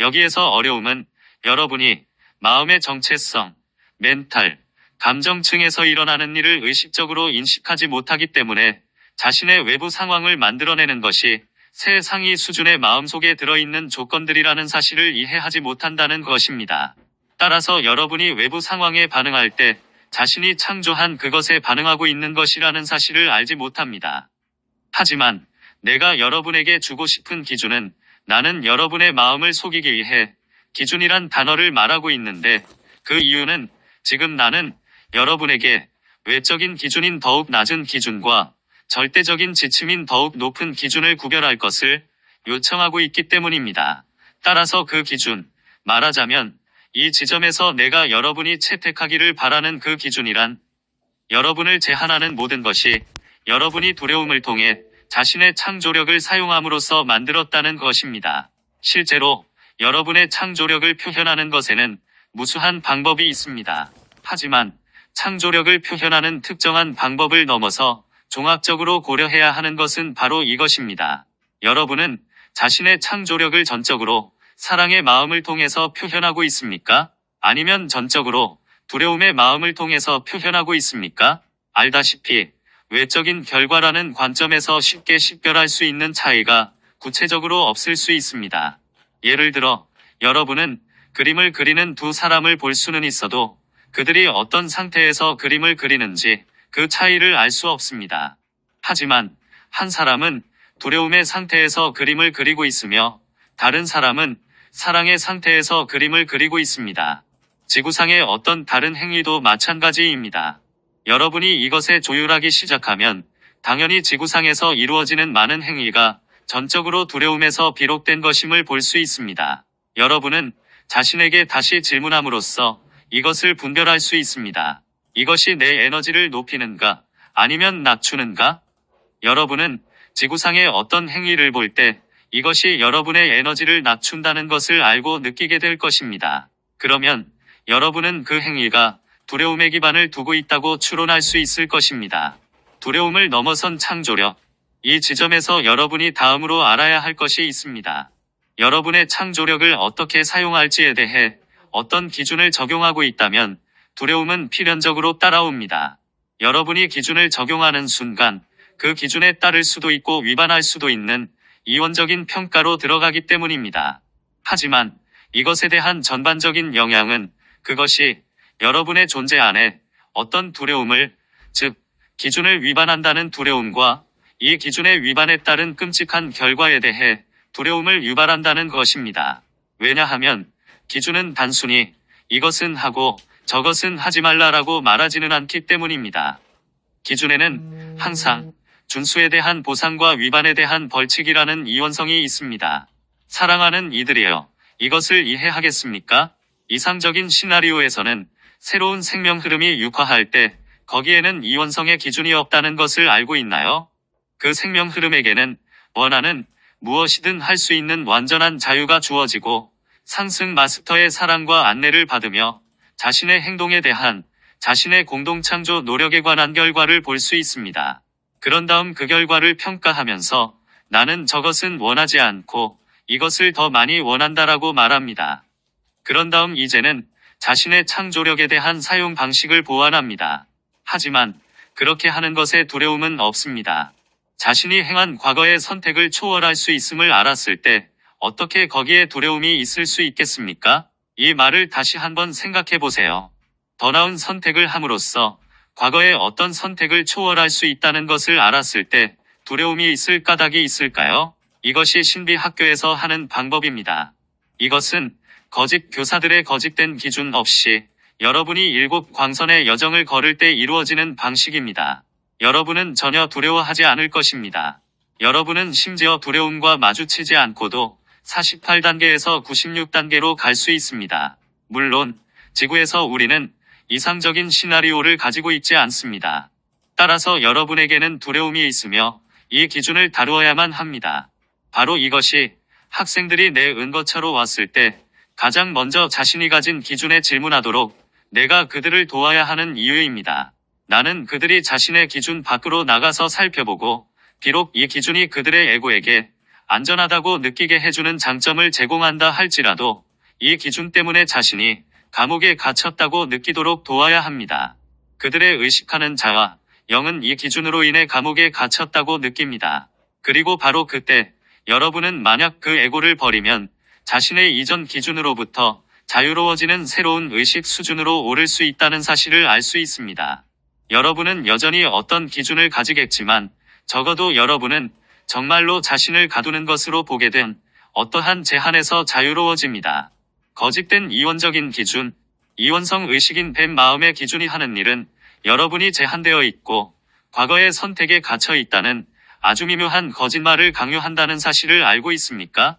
여기에서 어려움은 여러분이 마음의 정체성, 멘탈, 감정층에서 일어나는 일을 의식적으로 인식하지 못하기 때문에 자신의 외부 상황을 만들어내는 것이 세상이 수준의 마음속에 들어있는 조건들이라는 사실을 이해하지 못한다는 것입니다. 따라서 여러분이 외부 상황에 반응할 때 자신이 창조한 그것에 반응하고 있는 것이라는 사실을 알지 못합니다. 하지만 내가 여러분에게 주고 싶은 기준은 나는 여러분의 마음을 속이기 위해 기준이란 단어를 말하고 있는데 그 이유는 지금 나는 여러분에게 외적인 기준인 더욱 낮은 기준과 절대적인 지침인 더욱 높은 기준을 구별할 것을 요청하고 있기 때문입니다. 따라서 그 기준, 말하자면 이 지점에서 내가 여러분이 채택하기를 바라는 그 기준이란 여러분을 제한하는 모든 것이 여러분이 두려움을 통해 자신의 창조력을 사용함으로써 만들었다는 것입니다. 실제로 여러분의 창조력을 표현하는 것에는 무수한 방법이 있습니다. 하지만 창조력을 표현하는 특정한 방법을 넘어서 종합적으로 고려해야 하는 것은 바로 이것입니다. 여러분은 자신의 창조력을 전적으로 사랑의 마음을 통해서 표현하고 있습니까? 아니면 전적으로 두려움의 마음을 통해서 표현하고 있습니까? 알다시피 외적인 결과라는 관점에서 쉽게 식별할 수 있는 차이가 구체적으로 없을 수 있습니다. 예를 들어 여러분은 그림을 그리는 두 사람을 볼 수는 있어도 그들이 어떤 상태에서 그림을 그리는지 그 차이를 알 수 없습니다. 하지만 한 사람은 두려움의 상태에서 그림을 그리고 있으며 다른 사람은 사랑의 상태에서 그림을 그리고 있습니다. 지구상의 어떤 다른 행위도 마찬가지입니다. 여러분이 이것에 조율하기 시작하면 당연히 지구상에서 이루어지는 많은 행위가 전적으로 두려움에서 비롯된 것임을 볼 수 있습니다. 여러분은 자신에게 다시 질문함으로써 이것을 분별할 수 있습니다. 이것이 내 에너지를 높이는가 아니면 낮추는가? 여러분은 지구상의 어떤 행위를 볼 때 이것이 여러분의 에너지를 낮춘다는 것을 알고 느끼게 될 것입니다. 그러면 여러분은 그 행위가 두려움의 기반을 두고 있다고 추론할 수 있을 것입니다. 두려움을 넘어선 창조력. 이 지점에서 여러분이 다음으로 알아야 할 것이 있습니다. 여러분의 창조력을 어떻게 사용할지에 대해 어떤 기준을 적용하고 있다면 두려움은 필연적으로 따라옵니다. 여러분이 기준을 적용하는 순간 그 기준에 따를 수도 있고 위반할 수도 있는 이원적인 평가로 들어가기 때문입니다. 하지만 이것에 대한 전반적인 영향은 그것이 여러분의 존재 안에 어떤 두려움을, 즉 기준을 위반한다는 두려움과 이 기준의 위반에 따른 끔찍한 결과에 대해 두려움을 유발한다는 것입니다. 왜냐하면 기준은 단순히 이것은 하고 저것은 하지 말라라고 말하지는 않기 때문입니다. 기준에는 항상 준수에 대한 보상과 위반에 대한 벌칙이라는 이원성이 있습니다. 사랑하는 이들이여, 이것을 이해하겠습니까? 이상적인 시나리오에서는 새로운 생명 흐름이 육화할 때 거기에는 이원성의 기준이 없다는 것을 알고 있나요? 그 생명 흐름에게는 원하는 무엇이든 할 수 있는 완전한 자유가 주어지고 상승 마스터의 사랑과 안내를 받으며 자신의 행동에 대한 자신의 공동창조 노력에 관한 결과를 볼 수 있습니다. 그런 다음 그 결과를 평가하면서 나는 저것은 원하지 않고 이것을 더 많이 원한다라고 말합니다. 그런 다음 이제는 자신의 창조력에 대한 사용 방식을 보완합니다. 하지만 그렇게 하는 것에 두려움은 없습니다. 자신이 행한 과거의 선택을 초월할 수 있음을 알았을 때 어떻게 거기에 두려움이 있을 수 있겠습니까? 이 말을 다시 한번 생각해 보세요. 더 나은 선택을 함으로써 과거의 어떤 선택을 초월할 수 있다는 것을 알았을 때 두려움이 있을 까닭이 있을까요? 이것이 신비학교에서 하는 방법입니다. 이것은 거짓 교사들의 거짓된 기준 없이 여러분이 7 광선의 여정을 걸을 때 이루어지는 방식입니다. 여러분은 전혀 두려워하지 않을 것입니다. 여러분은 심지어 두려움과 마주치지 않고도 48단계에서 96단계로 갈 수 있습니다. 물론 지구에서 우리는 이상적인 시나리오를 가지고 있지 않습니다. 따라서 여러분에게는 두려움이 있으며 이 기준을 다루어야만 합니다. 바로 이것이 학생들이 내 은거차로 왔을 때 가장 먼저 자신이 가진 기준에 질문하도록 내가 그들을 도와야 하는 이유입니다. 나는 그들이 자신의 기준 밖으로 나가서 살펴보고 비록 이 기준이 그들의 에고에게 안전하다고 느끼게 해주는 장점을 제공한다 할지라도 이 기준 때문에 자신이 감옥에 갇혔다고 느끼도록 도와야 합니다. 그들의 의식하는 자와 영은 이 기준으로 인해 감옥에 갇혔다고 느낍니다. 그리고 바로 그때 여러분은 만약 그 에고를 버리면 자신의 이전 기준으로부터 자유로워지는 새로운 의식 수준으로 오를 수 있다는 사실을 알 수 있습니다. 여러분은 여전히 어떤 기준을 가지겠지만 적어도 여러분은 정말로 자신을 가두는 것으로 보게 된 어떠한 제한에서 자유로워집니다. 거짓된 이원적인 기준, 이원성 의식인 뱀 마음의 기준이 하는 일은 여러분이 제한되어 있고 과거의 선택에 갇혀 있다는 아주 미묘한 거짓말을 강요한다는 사실을 알고 있습니까?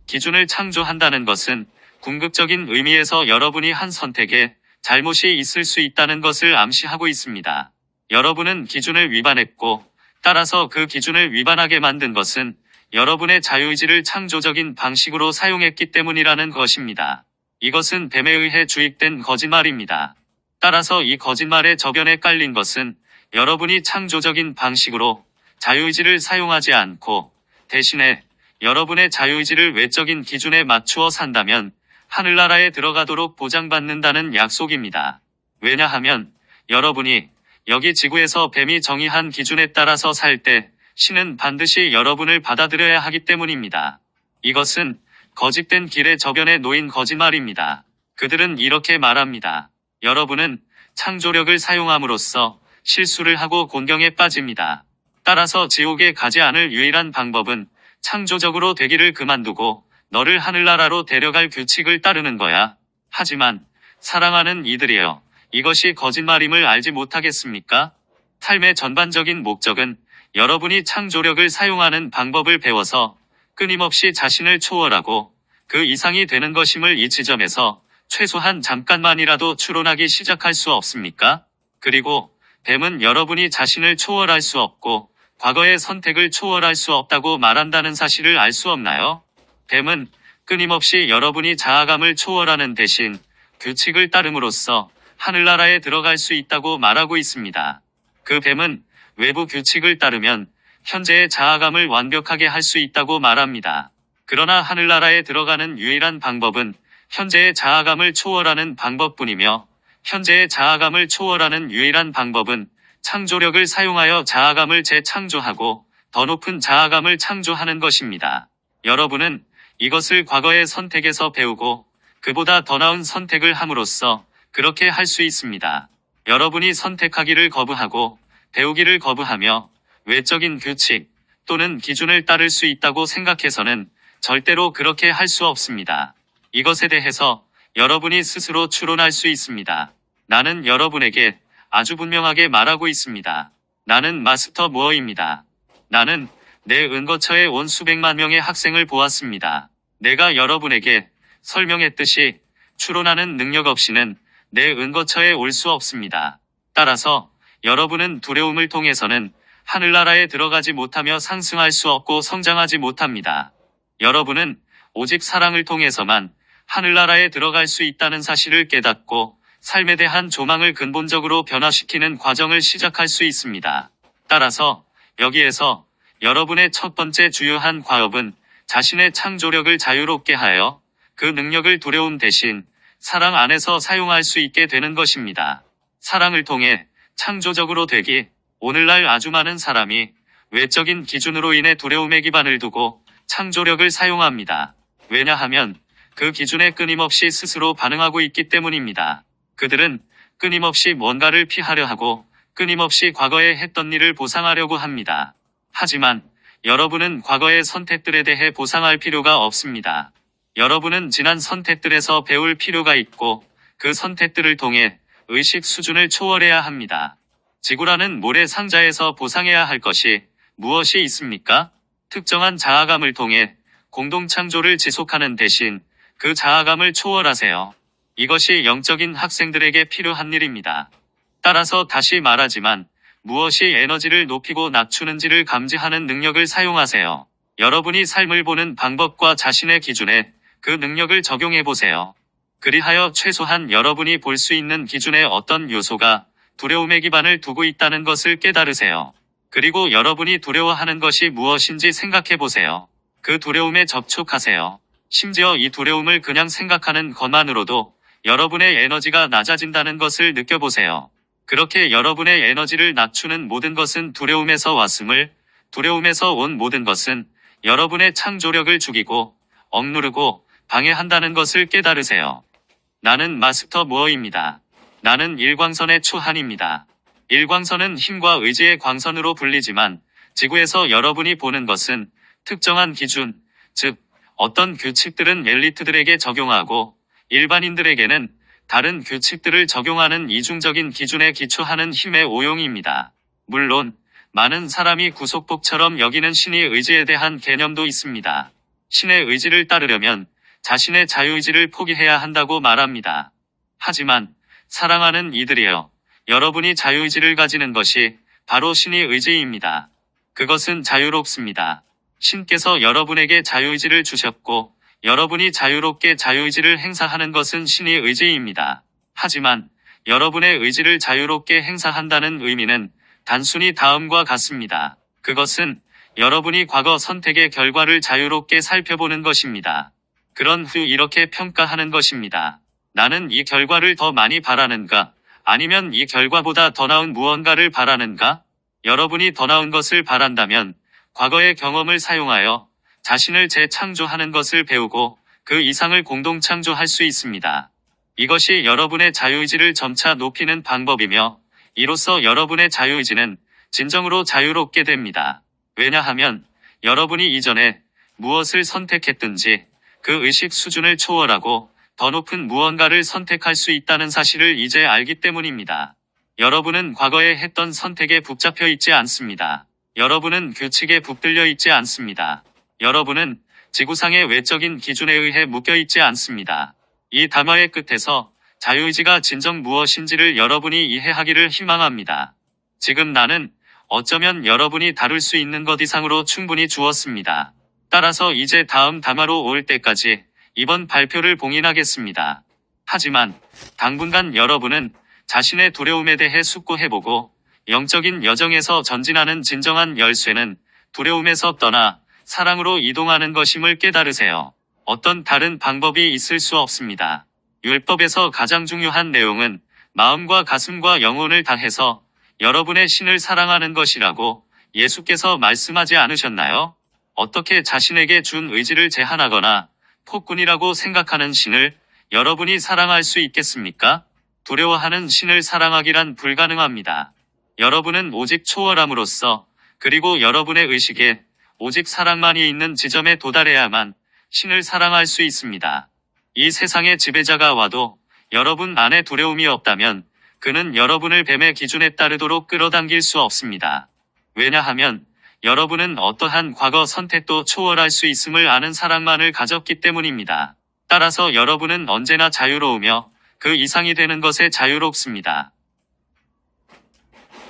기준을 창조한다는 것은 궁극적인 의미에서 여러분이 한 선택에 잘못이 있을 수 있다는 것을 암시하고 있습니다. 여러분은 기준을 위반했고 따라서 그 기준을 위반하게 만든 것은 여러분의 자유의지를 창조적인 방식으로 사용했기 때문이라는 것입니다. 이것은 뱀에 의해 주입된 거짓말입니다. 따라서 이 거짓말의 저변에 깔린 것은 여러분이 창조적인 방식으로 자유의지를 사용하지 않고 대신에 여러분의 자유의지를 외적인 기준에 맞추어 산다면 하늘나라에 들어가도록 보장받는다는 약속입니다. 왜냐하면 여러분이 여기 지구에서 뱀이 정의한 기준에 따라서 살 때 신은 반드시 여러분을 받아들여야 하기 때문입니다. 이것은 거짓된 길의 저변에 놓인 거짓말입니다. 그들은 이렇게 말합니다. 여러분은 창조력을 사용함으로써 실수를 하고 곤경에 빠집니다. 따라서 지옥에 가지 않을 유일한 방법은 창조적으로 되기를 그만두고 너를 하늘나라로 데려갈 규칙을 따르는 거야. 하지만 사랑하는 이들이여, 이것이 거짓말임을 알지 못하겠습니까? 삶의 전반적인 목적은 여러분이 창조력을 사용하는 방법을 배워서 끊임없이 자신을 초월하고 그 이상이 되는 것임을 이 지점에서 최소한 잠깐만이라도 추론하기 시작할 수 없습니까? 그리고 뱀은 여러분이 자신을 초월할 수 없고 과거의 선택을 초월할 수 없다고 말한다는 사실을 알 수 없나요? 뱀은 끊임없이 여러분이 자아감을 초월하는 대신 규칙을 따름으로써 하늘나라에 들어갈 수 있다고 말하고 있습니다. 그 뱀은 외부 규칙을 따르면 현재의 자아감을 완벽하게 할 수 있다고 말합니다. 그러나 하늘나라에 들어가는 유일한 방법은 현재의 자아감을 초월하는 방법뿐이며 현재의 자아감을 초월하는 유일한 방법은 창조력을 사용하여 자아감을 재창조하고 더 높은 자아감을 창조하는 것입니다. 여러분은 이것을 과거의 선택에서 배우고 그보다 더 나은 선택을 함으로써 그렇게 할 수 있습니다. 여러분이 선택하기를 거부하고 배우기를 거부하며 외적인 규칙 또는 기준을 따를 수 있다고 생각해서는 절대로 그렇게 할 수 없습니다. 이것에 대해서 여러분이 스스로 추론할 수 있습니다. 나는 여러분에게 아주 분명하게 말하고 있습니다. 나는 마스터 무어입니다. 나는 내 은거처에 온 수백만 명의 학생을 보았습니다. 내가 여러분에게 설명했듯이 추론하는 능력 없이는 내 은거처에 올 수 없습니다. 따라서 여러분은 두려움을 통해서는 하늘나라에 들어가지 못하며 상승할 수 없고 성장하지 못합니다. 여러분은 오직 사랑을 통해서만 하늘나라에 들어갈 수 있다는 사실을 깨닫고 삶에 대한 조망을 근본적으로 변화시키는 과정을 시작할 수 있습니다. 따라서 여기에서 여러분의 첫 번째 주요한 과업은 자신의 창조력을 자유롭게 하여 그 능력을 두려움 대신 사랑 안에서 사용할 수 있게 되는 것입니다. 사랑을 통해 창조적으로 되기. 오늘날 아주 많은 사람이 외적인 기준으로 인해 두려움에 기반을 두고 창조력을 사용합니다. 왜냐하면 그 기준에 끊임없이 스스로 반응하고 있기 때문입니다. 그들은 끊임없이 뭔가를 피하려 하고 끊임없이 과거에 했던 일을 보상하려고 합니다. 하지만 여러분은 과거의 선택들에 대해 보상할 필요가 없습니다. 여러분은 지난 선택들에서 배울 필요가 있고 그 선택들을 통해 의식 수준을 초월해야 합니다. 지구라는 모래상자에서 보상해야 할 것이 무엇이 있습니까? 특정한 자아감을 통해 공동창조를 지속하는 대신 그 자아감을 초월하세요. 이것이 영적인 학생들에게 필요한 일입니다. 따라서 다시 말하지만 무엇이 에너지를 높이고 낮추는지를 감지하는 능력을 사용하세요. 여러분이 삶을 보는 방법과 자신의 기준에 그 능력을 적용해 보세요. 그리하여 최소한 여러분이 볼 수 있는 기준에 어떤 요소가 두려움의 기반을 두고 있다는 것을 깨달으세요. 그리고 여러분이 두려워하는 것이 무엇인지 생각해 보세요. 그 두려움에 접촉하세요. 심지어 이 두려움을 그냥 생각하는 것만으로도 여러분의 에너지가 낮아진다는 것을 느껴보세요. 그렇게 여러분의 에너지를 낮추는 모든 것은 두려움에서 왔음을, 두려움에서 온 모든 것은 여러분의 창조력을 죽이고 억누르고 방해한다는 것을 깨달으세요. 나는 마스터 무어입니다. 나는 일광선의 초한입니다. 일광선은 힘과 의지의 광선으로 불리지만 지구에서 여러분이 보는 것은 특정한 기준, 즉 어떤 규칙들은 엘리트들에게 적용하고 일반인들에게는 다른 규칙들을 적용하는 이중적인 기준에 기초하는 힘의 오용입니다. 물론 많은 사람이 구속복처럼 여기는 신의 의지에 대한 개념도 있습니다. 신의 의지를 따르려면 자신의 자유의지를 포기해야 한다고 말합니다. 하지만 사랑하는 이들이여, 여러분이 자유의지를 가지는 것이 바로 신의 의지입니다. 그것은 자유롭습니다. 신께서 여러분에게 자유의지를 주셨고 여러분이 자유롭게 자유의지를 행사하는 것은 신의 의지입니다. 하지만 여러분의 의지를 자유롭게 행사한다는 의미는 단순히 다음과 같습니다. 그것은 여러분이 과거 선택의 결과를 자유롭게 살펴보는 것입니다. 그런 후 이렇게 평가하는 것입니다. 나는 이 결과를 더 많이 바라는가? 아니면 이 결과보다 더 나은 무언가를 바라는가? 여러분이 더 나은 것을 바란다면 과거의 경험을 사용하여 자신을 재창조하는 것을 배우고 그 이상을 공동 창조할 수 있습니다. 이것이 여러분의 자유의지를 점차 높이는 방법이며 이로써 여러분의 자유의지는 진정으로 자유롭게 됩니다. 왜냐하면 여러분이 이전에 무엇을 선택했든지 그 의식 수준을 초월하고 더 높은 무언가를 선택할 수 있다는 사실을 이제 알기 때문입니다. 여러분은 과거에 했던 선택에 붙잡혀 있지 않습니다. 여러분은 규칙에 붙들려 있지 않습니다. 여러분은 지구상의 외적인 기준에 의해 묶여 있지 않습니다. 이 담화의 끝에서 자유의지가 진정 무엇인지를 여러분이 이해하기를 희망합니다. 지금 나는 어쩌면 여러분이 다룰 수 있는 것 이상으로 충분히 주었습니다. 따라서 이제 다음 담화로 올 때까지 이번 발표를 봉인하겠습니다. 하지만 당분간 여러분은 자신의 두려움에 대해 숙고해보고 영적인 여정에서 전진하는 진정한 열쇠는 두려움에서 떠나 사랑으로 이동하는 것임을 깨달으세요. 어떤 다른 방법이 있을 수 없습니다. 율법에서 가장 중요한 내용은 마음과 가슴과 영혼을 다해서 여러분의 신을 사랑하는 것이라고 예수께서 말씀하지 않으셨나요? 어떻게 자신에게 준 의지를 제한하거나 폭군이라고 생각하는 신을 여러분이 사랑할 수 있겠습니까? 두려워하는 신을 사랑하기란 불가능합니다. 여러분은 오직 초월함으로써 그리고 여러분의 의식에 오직 사랑만이 있는 지점에 도달해야만 신을 사랑할 수 있습니다. 이 세상의 지배자가 와도 여러분 안에 두려움이 없다면 그는 여러분을 뱀의 기준에 따르도록 끌어당길 수 없습니다. 왜냐하면 여러분은 어떠한 과거 선택도 초월할 수 있음을 아는 사랑만을 가졌기 때문입니다. 따라서 여러분은 언제나 자유로우며 그 이상이 되는 것에 자유롭습니다.